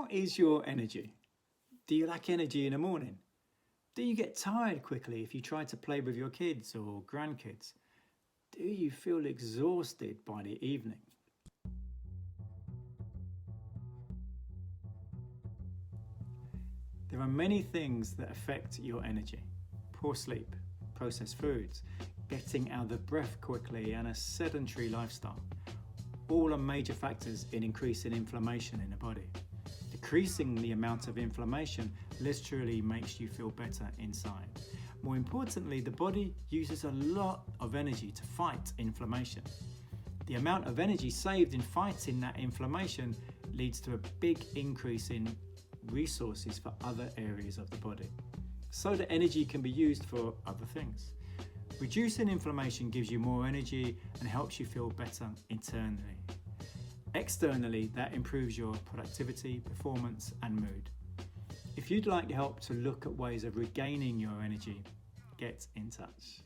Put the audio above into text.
How is your energy? Do you lack energy in the morning? Do you get tired quickly if you try to play with your kids or grandkids? Do you feel exhausted by the evening? There are many things that affect your energy. Poor sleep, processed foods, getting out of breath quickly, and a sedentary lifestyle. All are major factors in increasing inflammation in the body. Decreasing the amount of inflammation literally makes you feel better inside. More importantly, the body uses a lot of energy to fight inflammation. The amount of energy saved in fighting that inflammation leads to a big increase in resources for other areas of the body, so the energy can be used for other things. Reducing inflammation gives you more energy and helps you feel better internally. Externally, that improves your productivity, performance, and mood. If you'd like help to look at ways of regaining your energy, get in touch.